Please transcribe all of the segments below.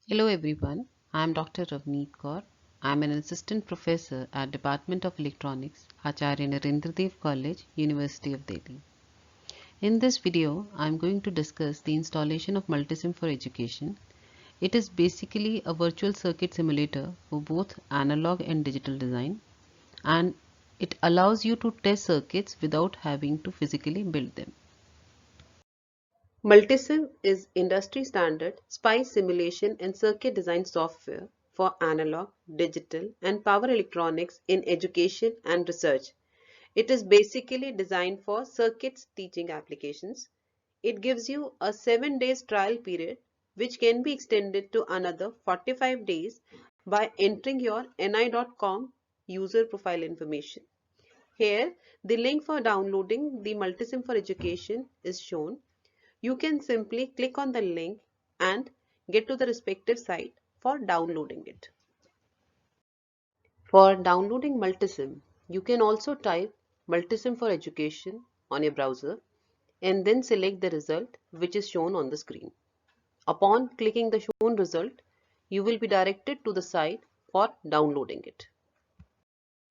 Hello everyone, I am Dr. Ravneet Kaur. I am an assistant professor at Department of Electronics, Acharya Narendra Dev College, University of Delhi. In this video, I am going to discuss the installation of Multisim for Education. It is basically a virtual circuit simulator for both analog and digital design, and it allows you to test circuits without having to physically build them. Multisim is industry standard SPICE simulation and circuit design software for analog, digital, and power electronics in education and research. It is basically designed for circuits teaching applications. It gives you a 7 days trial period which can be extended to another 45 days by entering your ni.com user profile information. Here, the link for downloading the Multisim for Education is shown. You can simply click on the link and get to the respective site for downloading it. For downloading Multisim, you can also type Multisim for Education on your browser and then select the result which is shown on the screen. Upon clicking the shown result, you will be directed to the site for downloading it.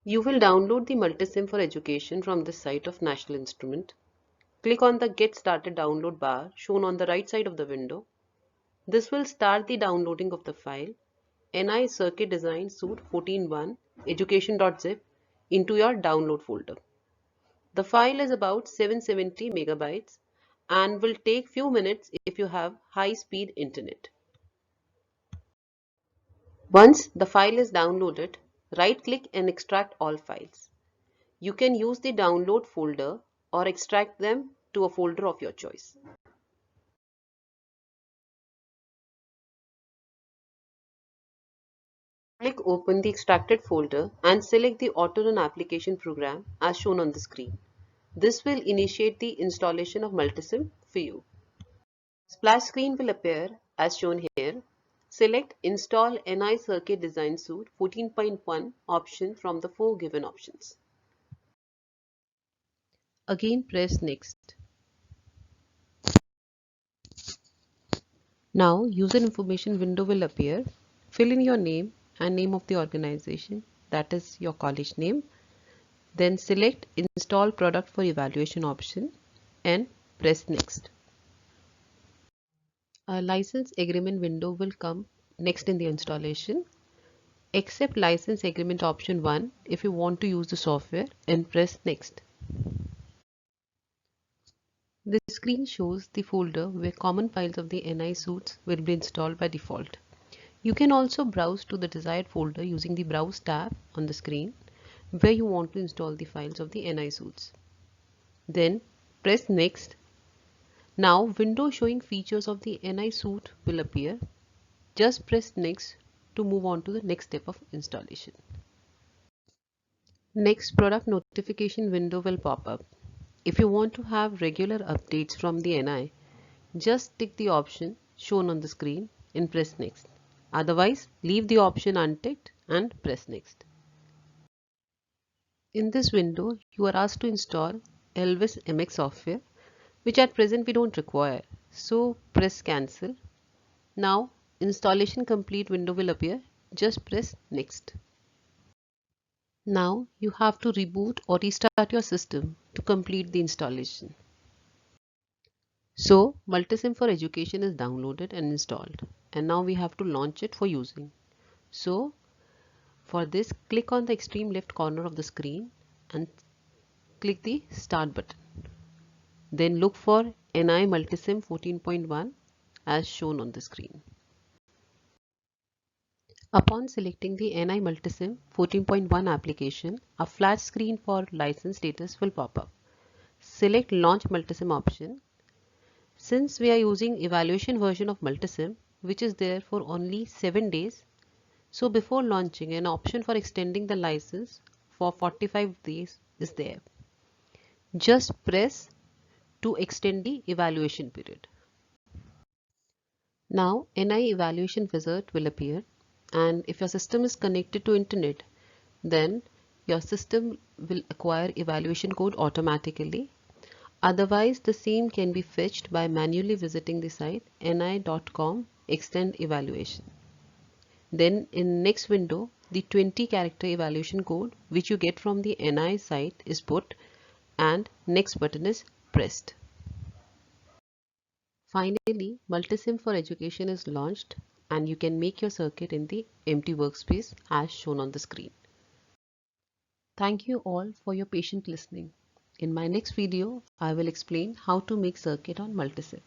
You will download the Multisim for Education from this site of National Instrument. Click on the Get Started download bar shown on the right side of the window. This will start the downloading of the file NI Circuit Design Suite 14.1 education.zip into your download folder. The file is about 770 megabytes and will take few minutes if you have high-speed internet. Once the file is downloaded, right-click and extract all files. You can use the download folder or extract them to a folder of your choice. Click Open the extracted folder and select the Auto Run application program as shown on the screen. This will initiate the installation of Multisim for you. Splash screen will appear as shown here. Select Install NI Circuit Design Suite 14.1 option from the 4 given options. Again press Next. Now user information window will appear. Fill in your name and name of the organization, that is your college name. Then select Install Product for Evaluation option and press Next. A license agreement window will come next in the installation. Accept license agreement option 1 if you want to use the software and press Next. The screen shows the folder where common files of the NI suites will be installed by default. You can also browse to the desired folder using the Browse tab on the screen where you want to install the files of the NI suites. Then press Next. Now window showing features of the NI suite will appear. Just press Next to move on to the next step of installation. Next product notification window will pop up. If you want to have regular updates from the NI, just tick the option shown on the screen and press Next. Otherwise, leave the option unticked and press Next. In this window, you are asked to install Elvis MX software, which at present we don't require. So press Cancel. Now, installation complete window will appear. Just press Next. Now you have to reboot or restart your system to complete the installation. So Multisim for Education is downloaded and installed, and now we have to launch it for using. So for this, click on the extreme left corner of the screen and click the Start button. Then look for NI Multisim 14.1 as shown on the screen. Upon selecting the NI Multisim 14.1 application, a flash screen for license status will pop up. Select Launch Multisim option. Since we are using evaluation version of Multisim, which is there for only 7 days, so before launching, an option for extending the license for 45 days is there. Just press to extend the evaluation period. Now NI evaluation wizard will appear, and if your system is connected to internet, then your system will acquire evaluation code automatically. Otherwise, the same can be fetched by manually visiting the site ni.com extend evaluation. Then in next window, the 20 character evaluation code which you get from the NI site is put and next button is pressed. Finally, Multisim for Education is launched and you can make your circuit in the empty workspace as shown on the screen. Thank you all for your patient listening. In my next video, I will explain how to make circuit on Multisim.